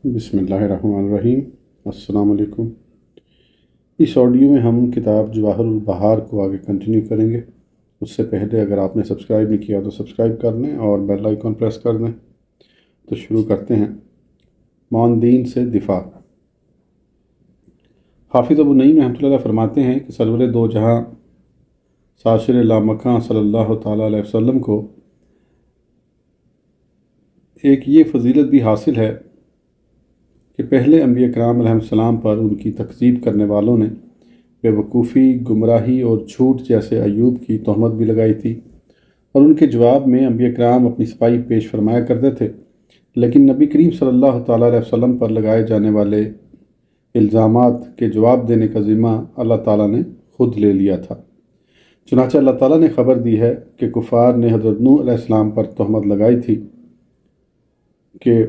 بسم اللہ الرحمن الرحیم۔ السلام علیکم۔ اس آڈیو میں ہم کتاب جواہر البحار کو آگے کنٹینیو کریں گے۔ اس سے پہلے اگر آپ نے سبسکرائب نہیں کیا تو سبسکرائب کر لیں اور بیل آئیکن پریس کر دیں۔ تو شروع کرتے ہیں۔ معاندین سے دفاع۔ حافظ ابو نعیم رحمۃ اللہ فرماتے ہیں کہ سرور دو جہاں ساشر لامکاں صلی اللہ تعالیٰ علیہ وسلم کو ایک یہ فضیلت بھی حاصل ہے کہ پہلے انبیاء کرام علیہ السلام پر ان کی تکذیب کرنے والوں نے بے وقوفی، گمراہی اور جھوٹ جیسے عیوب کی تہمت بھی لگائی تھی، اور ان کے جواب میں انبیاء کرام اپنی صفائی پیش فرمایا کرتے تھے، لیکن نبی کریم صلی اللہ تعالیٰ علیہ وسلم پر لگائے جانے والے الزامات کے جواب دینے کا ذمہ اللہ تعالیٰ نے خود لے لیا تھا۔ چنانچہ اللہ تعالیٰ نے خبر دی ہے کہ کفار نے حضرت نوح علیہ السلام پر تہمت لگائی تھی کہ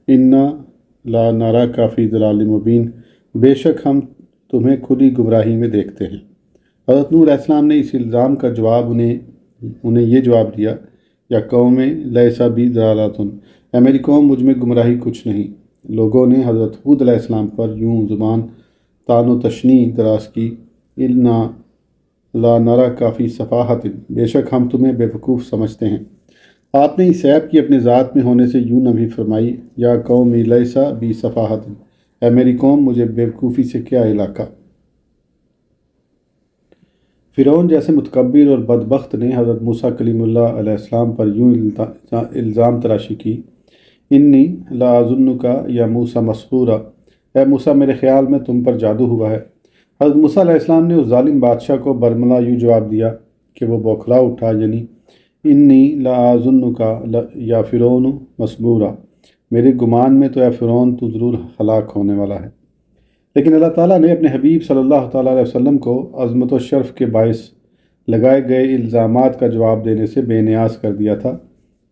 اِنَّا لا نَرَاکَ فِی ضَلَالٍ مُبِینٍ، بے شک ہم تمہیں کھلی گمراہی میں دیکھتے ہیں۔ حضرت نوح علیہ السلام نے اس الزام کا جواب انہیں یہ جواب دیا، یا قوم لیس بی ضلالۃ، اے میری قوم مجھ میں گمراہی کچھ نہیں۔ لوگوں نے حضرت ہود علیہ السلام پر یوں زبان طعن و تشنیع دراز کی، اِنَّا لا نَرَاکَ فِی صَفَاحَۃٍ، بے شک ہم تمہیں بے وقوف سمجھتے ہیں۔ آپ نے اس عیب کی اپنے ذات میں ہونے سے یوں نفی فرمائی، یا قوم لیسا بی صفاحت، اے میری قوم مجھے بے وقوفی سے کیا علاقہ۔ فرعون جیسے متکبر اور بدبخت نے حضرت موسیٰ کلیم اللہ علیہ السلام پر یوں الزام تراشی کی، انی لا اظنک یا موسیٰ مسحورا، اے موسیٰ میرے خیال میں تم پر جادو ہوا ہے۔ حضرت موسیٰ علیہ السلام نے اس ظالم بادشاہ کو برملا یوں جواب دیا کہ وہ بوکھلا اٹھا، یعنی انی لا اظنک یا فرعون مسبورا، میرے گمان میں تو اے فرعون تو ضرور ہلاک ہونے والا ہے۔ لیکن اللہ تعالیٰ نے اپنے حبیب صلی اللہ تعالیٰ علیہ وسلم کو عظمت و شرف کے باعث لگائے گئے الزامات کا جواب دینے سے بے نیاز کر دیا تھا۔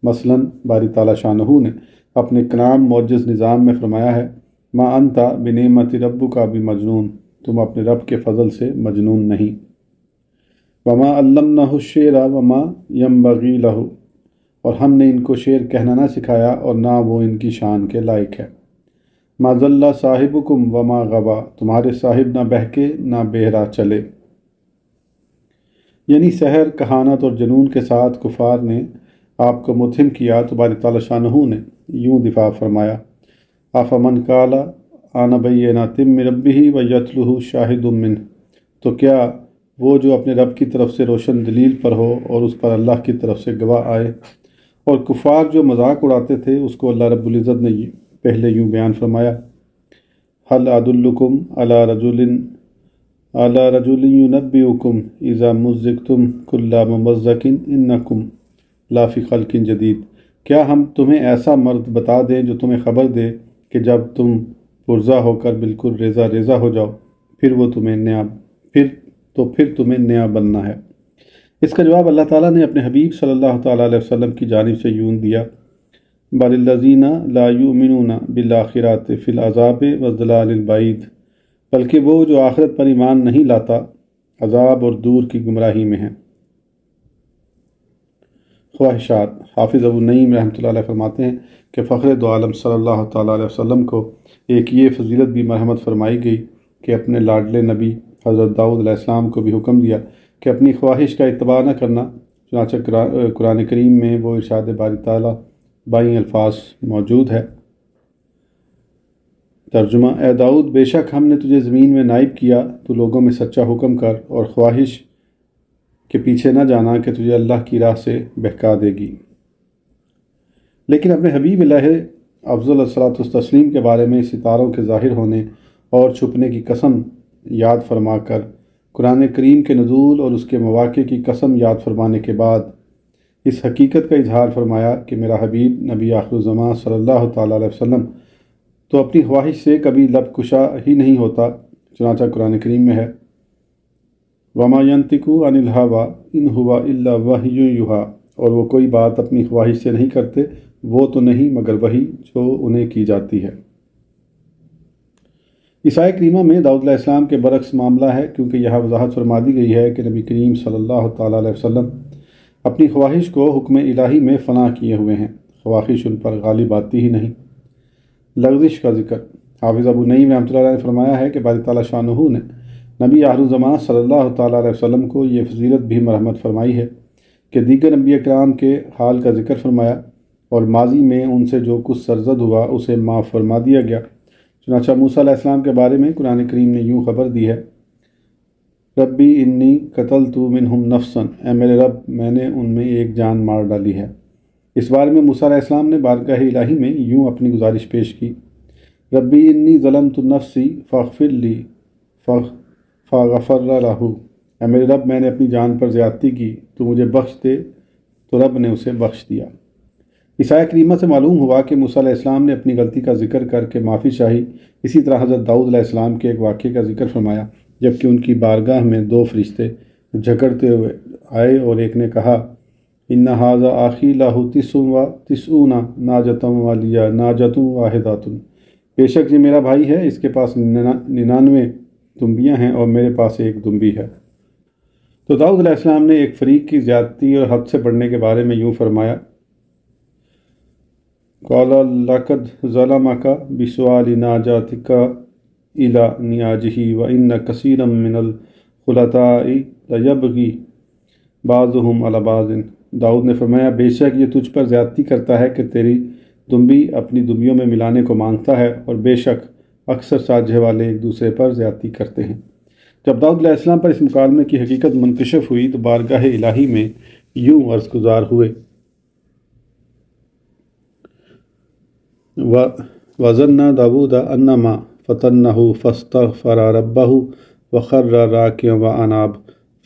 مثلاً باری تعالیٰ شانہ نے اپنے کلام معجز نظام میں فرمایا ہے، ما انت بنعمت ربک بمجنون، تم اپنے رب کے فضل سے مجنون نہیں۔ وما علمناہ الشعر وما ینبغی لہ، اور ہم نے ان کو شعر کہنا نہ سکھایا اور نہ وہ ان کی شان کے لائق ہے۔ ما ضل صاحبکم وما غوا، تمہارے صاحب نہ بہکے نہ بہرا چلے۔ یعنی سحر، کہانت اور جنون کے ساتھ کفار نے آپ کو متہم کیا تو باری تعالیٰ شانہ نے یوں دفاع فرمایا، افمن قال آن بینۃ من ربہ ویتلوہ شاہد منہ، تو کیا وہ جو اپنے رب کی طرف سے روشن دلیل پر ہو اور اس پر اللہ کی طرف سے گواہ آئے، اور کفار جو مذاق اڑاتے تھے اس کو اللہ رب العزت نے پہلے یوں بیان فرمایا، هل ادلکم علی رجل ینبئکم اذا مزقتم کل ممزق انکم لفی خلق جدید، کیا ہم تمہیں ایسا مرد بتا دیں جو تمہیں خبر دے کہ جب تم پرزا ہو کر بالکل ریزہ ریزہ ہو جاؤ پھر تمہیں نیا بننا ہے۔ اس کا جواب اللہ تعالیٰ نے اپنے حبیب صلی اللہ تعالیٰ علیہ وسلم کی جانب سے یوں دیا، بل الذین لا یؤمنون بالآخرۃ فی العذاب والضلال البعید، بلکہ وہ جو آخرت پر ایمان نہیں لاتا عذاب اور دور کی گمراہی میں ہیں۔ خواہشات۔ حافظ ابو نعیم رحمۃ اللہ علیہ فرماتے ہیں کہ فخر دو عالم صلی اللہ تعالیٰ علیہ وسلم کو ایک یہ فضیلت بھی مرحمت فرمائی گئی کہ اپنے لاڈلے نبی حضرت داؤد علیہ السلام کو بھی حکم دیا کہ اپنی خواہش کا اتباع نہ کرنا۔ چنانچہ قرآن کریم میں وہ ارشاد باری تعالیٰ بائیں الفاظ موجود ہے۔ ترجمہ، اے داؤد بے شک ہم نے تجھے زمین میں نائب کیا، تو لوگوں میں سچا حکم کر اور خواہش کے پیچھے نہ جانا کہ تجھے اللہ کی راہ سے بہکا دے گی۔ لیکن اپنے حبیب الہ افضل الصلاۃ والتسلیم کے بارے میں ستاروں کے ظاہر ہونے اور چھپنے کی قسم یاد فرما کر قرآن کریم کے نزول اور اس کے مواقع کی قسم یاد فرمانے کے بعد اس حقیقت کا اظہار فرمایا کہ میرا حبیب نبی آخر الزماں صلی اللہ تعالیٰ علیہ وسلم تو اپنی خواہش سے کبھی لب کشا ہی نہیں ہوتا۔ چنانچہ قرآن کریم میں ہے، وما ینطق عن الہویٰ ان ہوا الا وحی یوحیٰ، اور وہ کوئی بات اپنی خواہش سے نہیں کرتے، وہ تو نہیں مگر وحی جو انہیں کی جاتی ہے۔ اس آیہ کریمہ میں داؤد علیہ السلام کے برعکس معاملہ ہے، کیونکہ یہاں وضاحت فرما دی گئی ہے کہ نبی کریم صلی اللہ تعالیٰ علیہ وسلم اپنی خواہش کو حکم الہی میں فنا کیے ہوئے ہیں، خواہش ان پر غالب آتی ہی نہیں۔ لغزش کا ذکر۔ حافظ ابو نعیم رحمۃ اللہ علیہ نے فرمایا ہے کہ باری تعالیٰ شانہ نے نبی آخر الزمان صلی اللہ تعالیٰ علیہ وسلم کو یہ فضیلت بھی مرحمت فرمائی ہے کہ دیگر انبیاء کرام کے حال کا ذکر فرمایا اور ماضی میں ان سے جو کچھ سرزد ہوا اسے معاف فرما دیا گیا۔ چنانچہ موسیٰ علیہ السلام کے بارے میں قرآن کریم نے یوں خبر دی ہے، ربی انی قتلت منہم نفسا، اے میرے رب میں نے ان میں ایک جان مار ڈالی ہے۔ اس بارے میں موسیٰ علیہ السلام نے بارگاہ الہی میں یوں اپنی گزارش پیش کی، ربی انی ظلمت نفسی فاغفر لی فغفر لہ، اے میرے رب میں نے اپنی جان پر زیادتی کی، تو مجھے بخش دے، تو رب نے اسے بخش دیا۔ اس آیت کریمہ سے معلوم ہوا کہ موسیٰ علیہ السلام نے اپنی غلطی کا ذکر کر کے معافی چاہی۔ اسی طرح حضرت داؤد علیہ السلام کے ایک واقعے کا ذکر فرمایا جبکہ ان کی بارگاہ میں دو فرشتے جھگڑتے ہوئے آئے اور ایک نے کہا، ان ھذا آخی لہ تسعون ناجۃ ولی ناجۃ واحدۃ، بے شک یہ میرا بھائی ہے، اس کے پاس 99 دمبیاں ہیں اور میرے پاس ایک دمبی ہے۔ تو داؤد علیہ السلام نے ایک فریق کی زیادتی اور حد سے بڑھنے کے بارے میں یوں فرمایا، قال لقد ظلمک بسؤال ناجاتک الی نیاجہ وان کثیرا من الخلطاء لیبغی بعضهم علی بعض۔ داؤد نے فرمایا، بے شک یہ تجھ پر زیادتی کرتا ہے کہ تیری دمبی اپنی دمبیوں میں ملانے کو مانگتا ہے، اور بے شک اکثر سانجھے والے ایک دوسرے پر زیادتی کرتے ہیں۔ جب داؤد علیہ السلام پر اس مکالمے کی حقیقت منکشف ہوئی تو بارگاہ الہی میں یوں عرض گزار ہوئے، وَظَنَّ داؤد أَنَّمَا فَتَنَّهُ فَاسْتَغْفَرَ رَبَّهُ وَخَرَّ رَاكِعًا وَأَنَابَ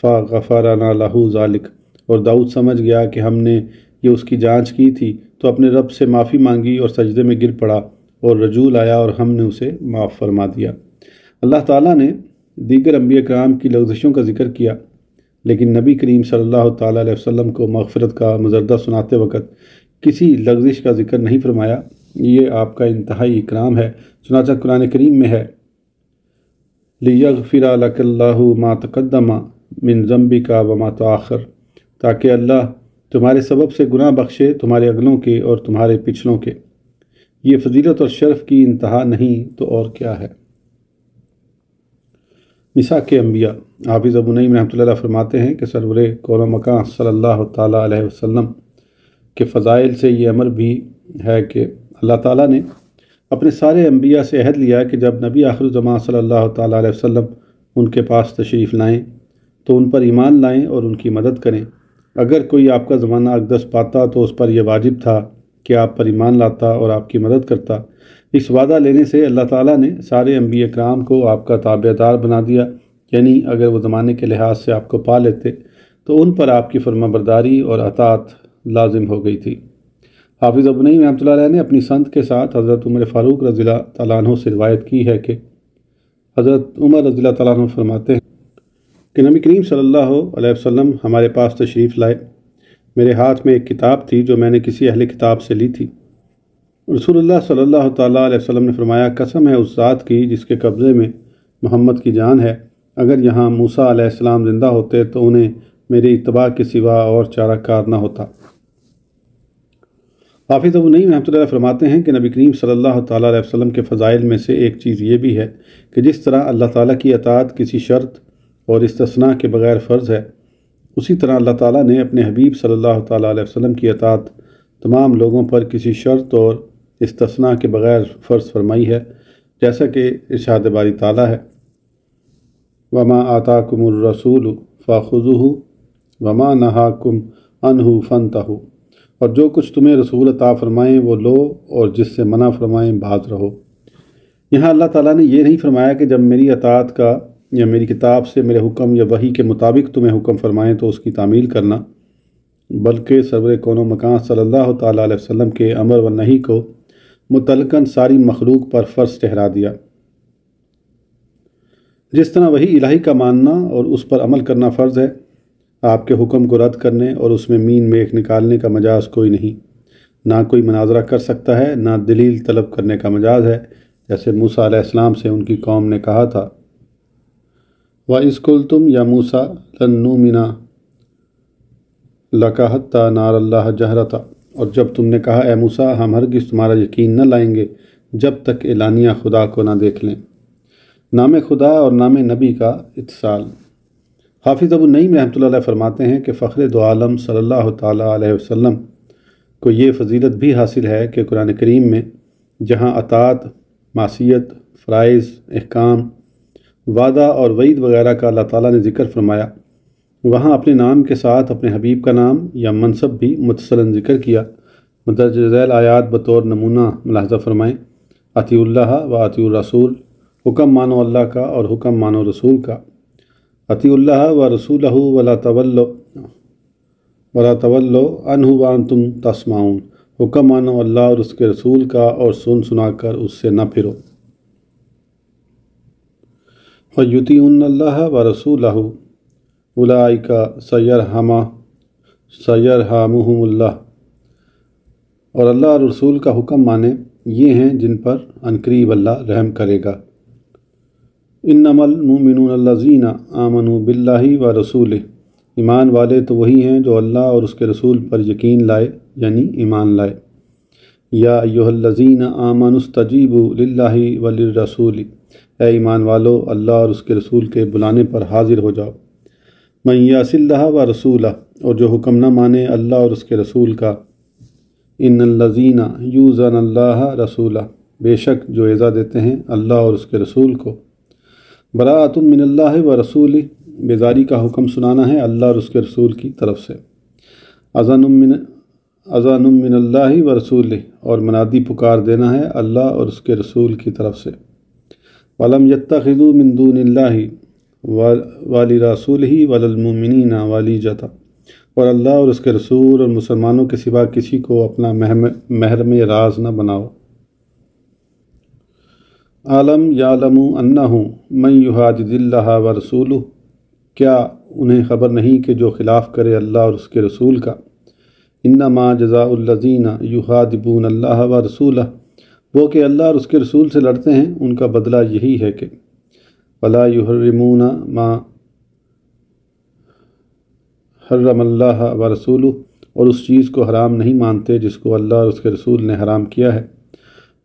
فَغَفَرْنَا لَهُ ذَلِكَ، اور داؤد سمجھ گیا کہ ہم نے یہ اس کی جانچ کی تھی تو اپنے رب سے معافی مانگی اور سجدے میں گر پڑا اور رجوع لایا اور ہم نے اسے معاف فرما دیا۔ اللہ تعالیٰ نے دیگر انبیاء کرام کی لغزشوں کا ذکر کیا، لیکن نبی کریم صلی اللہ تعالیٰ علیہ وسلم کو مغفرت کا مزردہ سناتے وقت کسی لغزش کا ذکر نہیں فرمایا۔ یہ آپ کا انتہائی اکرام ہے۔ چنانچہ قرآن کریم میں ہے، لِيَغْفِرَ لَكَ اللَّهُ مَا تَقَدَّمَ مِن ذَنبِكَ وَمَا تَأَخَّرَ، تاکہ اللہ تمہارے سبب سے گناہ بخشے، تمہارے اگلوں کے اور تمہارے پچھلوں کے۔ یہ فضیلت اور شرف کی انتہا نہیں تو اور کیا ہے۔ میثاق انبیاء۔ حافظ ابو نعیم رحمۃ اللہ علیہ فرماتے ہیں کہ سرور کون و مکان صلی اللہ تعالیٰ علیہ وسلم کے فضائل سے یہ امر بھی ہے کہ اللہ تعالیٰ نے اپنے سارے انبیاء سے عہد لیا کہ جب نبی آخر الزمان صلی اللہ تعالیٰ علیہ وسلم ان کے پاس تشریف لائیں تو ان پر ایمان لائیں اور ان کی مدد کریں۔ اگر کوئی آپ کا زمانہ اقدس پاتا تو اس پر یہ واجب تھا کہ آپ پر ایمان لاتا اور آپ کی مدد کرتا۔ اس وعدہ لینے سے اللہ تعالیٰ نے سارے انبیاء کرام کو آپ کا تابعدار بنا دیا، یعنی اگر وہ زمانے کے لحاظ سے آپ کو پا لیتے تو ان پر آپ کی فرما برداری اور اطاعت لازم ہو گئی تھی۔ حافظ ابو نعیم رحمۃ اللہ علیہ نے اپنی سند کے ساتھ حضرت عمر فاروق رضی اللہ تعالیٰ عنہ سے روایت کی ہے کہ حضرت عمر رضی اللہ تعالیٰ عنہ فرماتے ہیں کہ نبی کریم صلی اللہ علیہ وسلم ہمارے پاس تشریف لائے۔ میرے ہاتھ میں ایک کتاب تھی جو میں نے کسی اہل کتاب سے لی تھی۔ رسول اللہ صلی اللہ تعالیٰ علیہ وسلم نے فرمایا، قسم ہے اس ذات کی جس کے قبضے میں محمد کی جان ہے، اگر یہاں موسیٰ علیہ السلام زندہ ہوتے تو انہیں میری اتباع کے سوا اور چارہ کار نہ ہوتا۔ حافظ ابو نعیم رحمۃ اللہ فرماتے ہیں کہ نبی کریم صلی اللہ تعالیٰ علیہ وسلم کے فضائل میں سے ایک چیز یہ بھی ہے کہ جس طرح اللہ تعالیٰ کی اطاعت کسی شرط اور استثناء کے بغیر فرض ہے، اسی طرح اللہ تعالیٰ نے اپنے حبیب صلی اللہ تعالیٰ علیہ وسلم کی اطاعت تمام لوگوں پر کسی شرط اور استثناء کے بغیر فرض فرمائی ہے، جیسا کہ ارشاد باری تعالیٰ ہے، وَمَا آتَاكُمُ الرَّسُولُ فَخُذُوهُ وَمَا نَهَاكُمْ عَنْهُ فَانْتَهُوا، اور جو کچھ تمہیں رسول عطا فرمائیں وہ لو اور جس سے منع فرمائیں باز رہو۔ یہاں اللہ تعالیٰ نے یہ نہیں فرمایا کہ جب میری اطاعت کا یا میری کتاب سے میرے حکم یا وحی کے مطابق تمہیں حکم فرمائیں تو اس کی تعمیل کرنا، بلکہ سرور کون و مکان صلی اللہ تعالیٰ علیہ وسلم کے امر و نہی کو متعلقاً ساری مخلوق پر فرض ٹھہرا دیا۔ جس طرح وحی الہی کا ماننا اور اس پر عمل کرنا فرض ہے، آپ کے حکم کو رد کرنے اور اس میں مین میخ نکالنے کا مجاز کوئی نہیں، نہ کوئی مناظرہ کر سکتا ہے، نہ دلیل طلب کرنے کا مجاز ہے، جیسے موسیٰ علیہ السلام سے ان کی قوم نے کہا تھا، وَإِذْ قُلْتُمْ يَا مُوسَىٰ لَن نُّؤْمِنَ لَكَ حَتَّى نَارَ اللَّهَ جَهْرَةً، اور جب تم نے کہا اے موسیٰ ہم ہرگز تمہارا یقین نہ لائیں گے جب تک اعلانیہ خدا کو نہ دیکھ لیں۔ نام خدا اور نام نبی کا اتصال۔ حافظ ابو نعیم رحمۃ اللہ علیہ فرماتے ہیں کہ فخر دو عالم صلی اللہ تعالیٰ علیہ وسلم کو یہ فضیلت بھی حاصل ہے کہ قرآن کریم میں جہاں اطاعت، معصیت، فرائض، احکام، وعدہ اور وعید وغیرہ کا اللہ تعالیٰ نے ذکر فرمایا، وہاں اپنے نام کے ساتھ اپنے حبیب کا نام یا منصب بھی متصلاً ذکر کیا۔ مندرجہ ذیل آیات بطور نمونہ ملاحظہ فرمائیں: اطیع اللہ و اطیع الرسول، حکم مانو اللہ کا اور حکم مانو رسول کا۔ اطیع اللہ و رسولہ ولا تولوا عنہ وانتم تسمعون، حکم مانو اللہ اور اس کے رسول کا اور سن سنا کر اس سے نہ پھرو۔ وَيُطِيعُونَ اللَّهَ وَرَسُولَهُ أُولَٰئِكَ سَيَرْحَمُهُمُ اللَّهُ، اور اللہ اور رسول کا حکم مانیں، یہ ہیں جن پر عنقریب اللہ رحم کرے گا۔ إِنَّمَا الْمُؤْمِنُونَ الَّذِينَ آمَنُوا بِاللَّهِ وَرَسُولِهِ، ایمان والے تو وہی ہیں جو اللہ اور اس کے رسول پر یقین لائے یعنی ایمان لائے۔ یا ایھا الذین آمنوا استجیبوا للہ وللرسول، اے ایمان والو اللہ اور اس کے رسول کے بلانے پر حاضر ہو جاؤ۔ من یعص اللہ ورسولہ، اور جو حکم نہ مانے اللہ اور اس کے رسول کا۔ ان الذین یؤذون اللہ رسولہ، بے شک جو ایذا دیتے ہیں اللہ اور اس کے رسول کو۔ براءۃ من اللہ ورسولہ، بیزاری کا حکم سنانا ہے اللہ اور اس کے رسول کی طرف سے۔ اذان من اللہ ورسولہ، اور منادی پکار دینا ہے اللہ اور اس کے رسول کی طرف سے۔ وَلَمْ يَتَّخِذُوا مِن دُونِ اللَّهِ وَلِرَسُولِهِ وَلِلْمُؤْمِنِينَ وَلِيجَةً، اور اللہ اور اس کے رسول اور مسلمانوں کے سوا کسی کو اپنا محرم راز نہ بناؤ۔ عالم یعلموا انہ من یحادد اللہ ورسولہ، کیا انہیں خبر نہیں کہ جو خلاف کرے اللہ اور اس کے رسول کا۔ انما جزاء الذین یحادبون اللہ ورسولہ، وہ کہ اللہ اور اس کے رسول سے لڑتے ہیں ان کا بدلہ یہی ہے کہ ولا یحرمون ما حرم اللہ ورسولہ، اور اس چیز کو حرام نہیں مانتے جس کو اللہ اور اس کے رسول نے حرام کیا ہے۔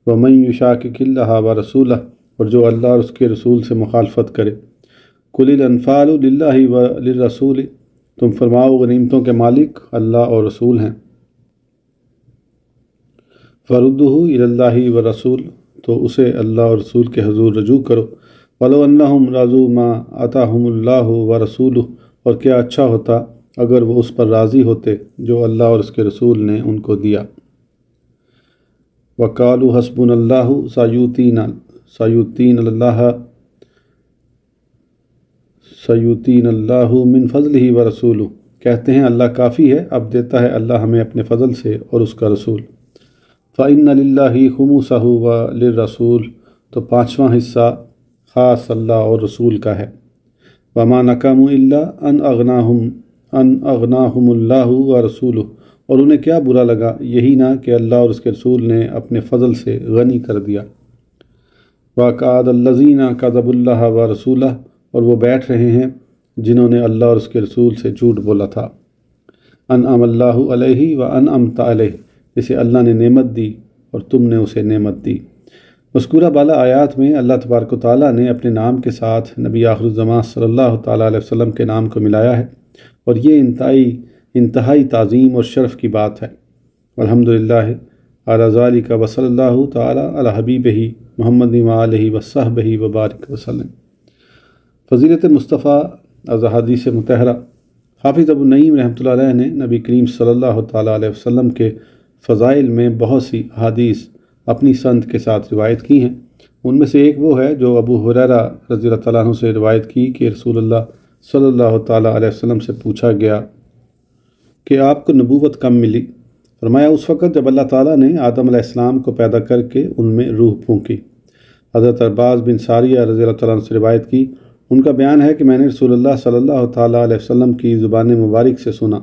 ومن یشاقق اللہ ورسولہ، اور جو اللہ اور اس کے رسول سے مخالفت کرے۔ قل الانفال للہ وللرسول، تم فرماؤ غنیمتوں کے مالک اللہ اور رسول ہیں۔ فردہ الی اللہ والرسول، تو اسے اللہ اور رسول کے حضور رجوع کرو۔ ولو انہم رضوا ما آتاہم اللہ ورسولہ، اور کیا اچھا ہوتا اگر وہ اس پر راضی ہوتے جو اللہ اور اس کے رسول نے ان کو دیا۔ وقالوا حسبنا اللہ سیؤتینا اللہ من فضلہ ورسولہ، کہتے ہیں اللہ کافی ہے، اب دیتا ہے اللہ ہمیں اپنے فضل سے اور اس کا رسول۔ فإن للہ خمسہ وللرسول، تو پانچواں حصہ خاص اللہ اور رسول کا ہے۔ وما نقموا الا ان اغناہم اللہ ورسولہ، اور انہیں کیا برا لگا یہی نہ کہ اللہ اور اس کے رسول نے اپنے فضل سے غنی کر دیا۔ وقعد الذین کذبوا اللہ ورسولہ، اور وہ بیٹھ رہے ہیں جنہوں نے اللہ اور اس کے رسول سے جھوٹ بولا تھا۔ انعم اللہ علیہ وانعمت علیہ، اسے اللہ نے نعمت دی اور تم نے اسے نعمت دی۔ مذکورہ بالا آیات میں اللہ تبارک و تعالیٰ نے اپنے نام کے ساتھ نبی آخر الزمان صلی اللہ تعالیٰ علیہ وسلم کے نام کو ملایا ہے، اور یہ انتہائی تعظیم اور شرف کی بات ہے۔ الحمدللہ علی ذالک وصلی اللہ تعالیٰ علی حبیبہ محمد وآلہ وصحبہ وبارک وسلم۔ فضیلت مصطفیٰ از احادیث مطہرہ۔ حافظ ابو نعیم رحمۃ اللہ علیہ نے نبی کریم صلی اللہ تعالیٰ علیہ وسلم کے فضائل میں بہت سی احادیث اپنی سند کے ساتھ روایت کی ہیں۔ ان میں سے ایک وہ ہے جو ابو ہریرہ رضی اللہ تعالیٰ عنہ سے روایت کی کہ رسول اللہ صلی اللہ تعالیٰ علیہ وسلم سے پوچھا گیا کہ آپ کو نبوت کب ملی؟ فرمایا اس وقت جب اللہ تعالیٰ نے آدم علیہ السلام کو پیدا کر کے ان میں روح پھونکی۔ حضرت عباس بن ساریہ رضی اللہ تعالیٰ عنہ سے روایت کی، ان کا بیان ہے کہ میں نے رسول اللہ صلی اللہ تعالیٰ علیہ وسلم کی زبان مبارک سے سنا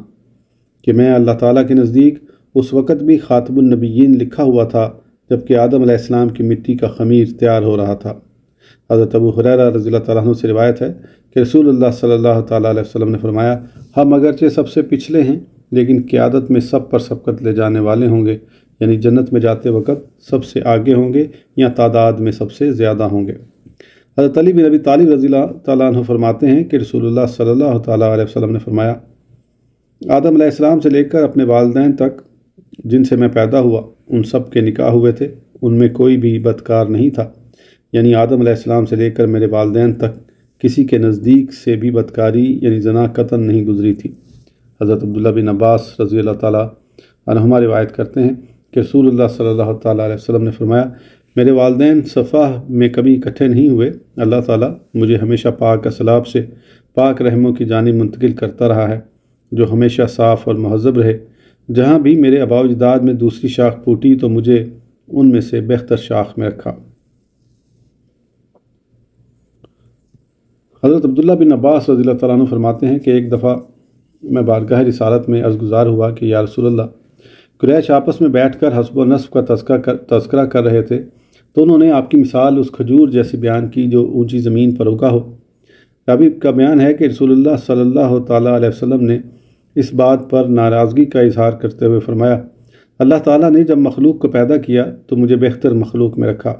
کہ میں اللہ تعالیٰ کے نزدیک اس وقت بھی خاتم النبیین لکھا ہوا تھا جبکہ آدم علیہ السلام کی مٹی کا خمیر تیار ہو رہا تھا۔ حضرت ابو ہریرہ رضی اللہ تعالیٰ عنہ سے روایت ہے کہ رسول اللہ صلی اللہ تعالیٰ علیہ وسلم نے فرمایا، ہم اگرچہ سب سے پچھلے ہیں لیکن قیادت میں سب پر سبقت لے جانے والے ہوں گے، یعنی جنت میں جاتے وقت سب سے آگے ہوں گے یا تعداد میں سب سے زیادہ ہوں گے۔ حضرت علی بن ابی طالب رضی اللہ تعالیٰ عنہ فرماتے ہیں کہ رسول اللہ صلی اللہ تعالیٰ علیہ وسلم نے فرمایا، آدم علیہ السلام سے لے کر اپنے والدین تک جن سے میں پیدا ہوا ان سب کے نکاح ہوئے تھے، ان میں کوئی بھی بدکار نہیں تھا، یعنی آدم علیہ السلام سے لے کر میرے والدین تک کسی کے نزدیک سے بھی بدکاری یعنی زنا قطعاً نہیں گزری تھی۔ حضرت عبداللہ بن عباس رضی اللہ تعالیٰ عنہما روایت کرتے ہیں کہ رسول اللہ صلی اللہ تعالیٰ علیہ وسلم نے فرمایا، میرے والدین صفا میں کبھی اکٹھے نہیں ہوئے، اللہ تعالیٰ مجھے ہمیشہ پاک اسلاب سے پاک رحموں کی جانب منتقل کرتا رہا ہے جو ہمیشہ صاف اور مہذب رہے۔ جہاں بھی میرے آباء و اجداد میں دوسری شاخ پھوٹی تو مجھے ان میں سے بہتر شاخ میں رکھا۔ حضرت عبداللہ بن عباس رضی اللہ تعالیٰ عنہ فرماتے ہیں کہ ایک دفعہ میں بارگاہ رسالت میں عرض گزار ہوا کہ یا رسول اللہ، قریش آپس میں بیٹھ کر حسب و نسب کا تذکرہ کر رہے تھے تو انہوں نے آپ کی مثال اس کھجور جیسی بیان کی جو اونچی زمین پر اگا ہو۔ راوی کا بیان ہے کہ رسول اللہ صلی اللہ تعالیٰ علیہ وسلم نے اس بات پر ناراضگی کا اظہار کرتے ہوئے فرمایا، اللہ تعالیٰ نے جب مخلوق کو پیدا کیا تو مجھے بہتر مخلوق میں رکھا،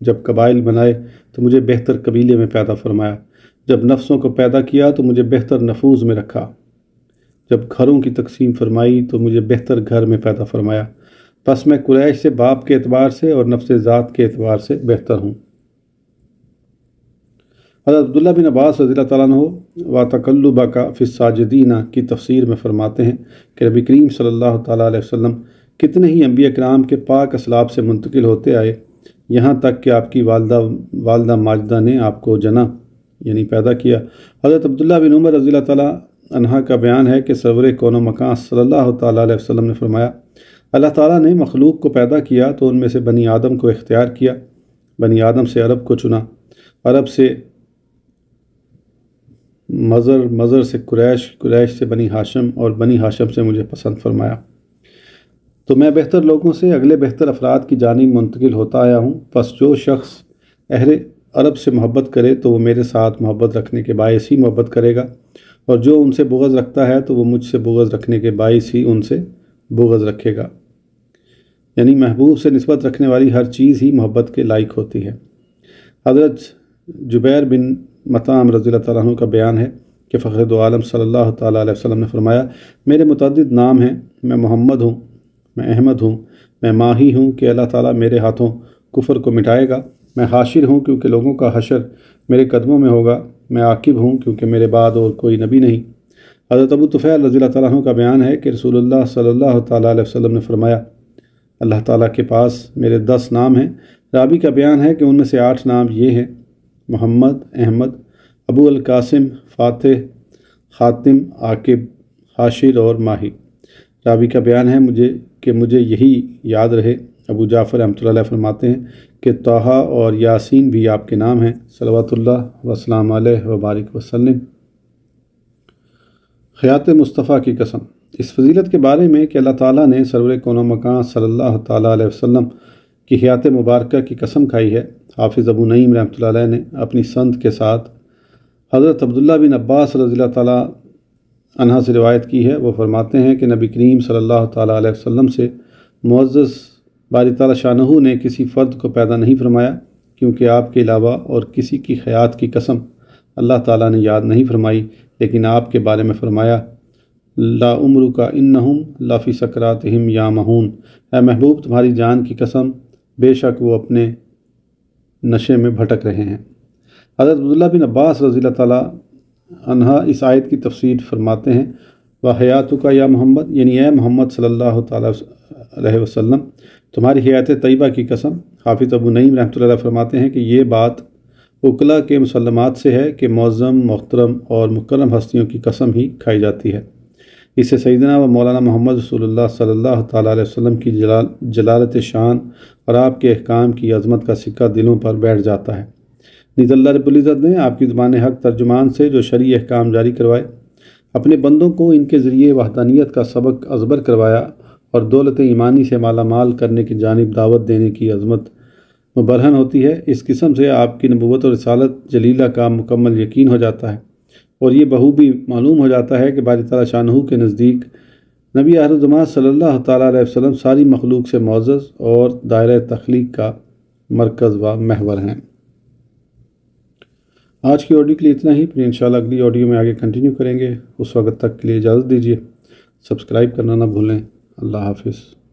جب قبائل بنائے تو مجھے بہتر قبیلے میں پیدا فرمایا، جب نفسوں کو پیدا کیا تو مجھے بہتر نفوذ میں رکھا، جب گھروں کی تقسیم فرمائی تو مجھے بہتر گھر میں پیدا فرمایا، پس میں قریش سے باپ کے اعتبار سے اور نفس ذات کے اعتبار سے بہتر ہوں۔ حضرت عبداللہ بن عباس رضی اللہ تعالیٰ عنہ وَتَقَلُّبَكَ فِي السَّاجِدِينَ کی تفسیر میں فرماتے ہیں کہ نبی کریم صلی اللہ تعالیٰ علیہ وسلم کتنے ہی انبیاء کرام کے پاک اسلاب سے منتقل ہوتے آئے، یہاں تک کہ آپ کی والدہ ماجدہ نے آپ کو جنا یعنی پیدا کیا۔ حضرت عبداللہ بن عمر رضی اللہ تعالیٰ عنہ کا بیان ہے کہ سرور کون و مکان صلی اللہ تعالیٰ علیہ وسلم نے فرمایا، اللہ تعالیٰ نے مخلوق کو پیدا کیا تو ان میں سے بنی آدم کو اختیار کیا، بنی آدم سے عرب کو چنا، عرب سے مضر سے قریش سے بنی ہاشم اور بنی ہاشم سے مجھے پسند فرمایا، تو میں بہتر لوگوں سے اگلے بہتر افراد کی جانب منتقل ہوتا آیا ہوں۔ پس جو شخص اہل عرب سے محبت کرے تو وہ میرے ساتھ محبت رکھنے کے باعث ہی محبت کرے گا، اور جو ان سے بغض رکھتا ہے تو وہ مجھ سے بغض رکھنے کے باعث ہی ان سے بغض رکھے گا، یعنی محبوب سے نسبت رکھنے والی ہر چیز ہی محبت کے لائق ہوتی ہے۔ حضرت جبیر بن مطعم رضی اللہ تعالیٰ عنہ کا بیان ہے کہ فخر دو عالم صلی اللہ تعالیٰ علیہ وسلم نے فرمایا، میرے متعدد نام ہیں، میں محمد ہوں، میں احمد ہوں، میں ماہی ہوں کہ اللہ تعالیٰ میرے ہاتھوں کفر کو مٹائے گا، میں حاشر ہوں کیونکہ لوگوں کا حشر میرے قدموں میں ہوگا، میں عاقب ہوں کیونکہ میرے بعد اور کوئی نبی نہیں۔ حضرت ابو طفیل رضی اللہ تعالیٰ عنہ کا بیان ہے کہ رسول اللہ صلی اللہ تعالیٰ علیہ وسلم نے فرمایا، اللہ تعالیٰ کے پاس میرے 10 نام ہیں۔ راوی کا بیان ہے کہ ان میں سے 8 نام یہ ہیں: محمد، احمد، ابو القاسم، فاتح، خاتم، عاقب، حاشر اور ماہی۔ راوی کا بیان ہے مجھے یہی یاد رہے۔ ابو جعفر رحمۃ اللہ علیہ فرماتے ہیں کہ طٰہٰ اور یاسین بھی آپ کے نام ہیں، صلوات اللہ وسلام علیہ وبارک وسلم۔ حیات مصطفیٰ کی قسم۔ اس فضیلت کے بارے میں کہ اللہ تعالیٰ نے سرور کون و مکان صلی اللہ تعالیٰ علیہ وسلم کی حیات مبارکہ کی قسم کھائی ہے، حافظ ابو نعیم رحمۃ اللہ علیہ نے اپنی سند کے ساتھ حضرت عبداللہ بن عباس رضی اللہ تعالیٰ عنہ سے روایت کی ہے۔ وہ فرماتے ہیں کہ نبی کریم صلی اللہ تعالیٰ علیہ وسلم سے معزز باری تعالیٰ شانہ نے کسی فرد کو پیدا نہیں فرمایا، کیونکہ آپ کے علاوہ اور کسی کی حیات کی قسم اللہ تعالیٰ نے یاد نہیں فرمائی، لیکن آپ کے بارے میں فرمایا، لا عمرک انہم لا فی سکراتہم یامہون، اے محبوب تمہاری جان کی قسم بے شک وہ اپنے نشے میں بھٹک رہے ہیں۔ حضرت عبداللہ بن عباس رضی اللہ تعالیٰ عنہ اس آیت کی تفسیر فرماتے ہیں، وَحَیَاتُکَ یا محمد، یعنی اے محمد صلی اللہ تعالیٰ علیہ وسلم تمہاری حیات طیبہ کی قسم۔ حافظ ابو نعیم رحمۃ اللہ علیہ فرماتے ہیں کہ یہ بات اکلا کے مسلمات سے ہے کہ معظم، محترم اور مکرم ہستیوں کی قسم ہی کھائی جاتی ہے۔ اس سے سیدنا و مولانا محمد رسول اللہ صلی اللہ تعالیٰ علیہ وسلم کی جلالت شان اور آپ کے احکام کی عظمت کا سکہ دلوں پر بیٹھ جاتا ہے۔ نیز اللہ رب العزت نے آپ کی زبان حق ترجمان سے جو شرعی احکام جاری کروائے، اپنے بندوں کو ان کے ذریعے وحدانیت کا سبق ازبر کروایا اور دولت ایمانی سے مالا مال کرنے کی جانب دعوت دینے کی عظمت مبرہن ہوتی ہے۔ اس قسم سے آپ کی نبوت اور رسالت جلیلہ کا مکمل یقین ہو جاتا ہے، اور یہ بخوبی معلوم ہو جاتا ہے کہ باری تعالیٰ شانہ کے نزدیک نبی آخر صلی اللہ تعالیٰ علیہ وسلم ساری مخلوق سے معزز اور دائرہ تخلیق کا مرکز و محور ہیں۔ آج کی آڈیو کے لیے اتنا ہی، پھر انشاءاللہ اگلی آڈیو میں آگے کنٹینیو کریں گے۔ اس وقت تک کے لیے اجازت دیجیے، سبسکرائب کرنا نہ بھولیں۔ اللہ حافظ۔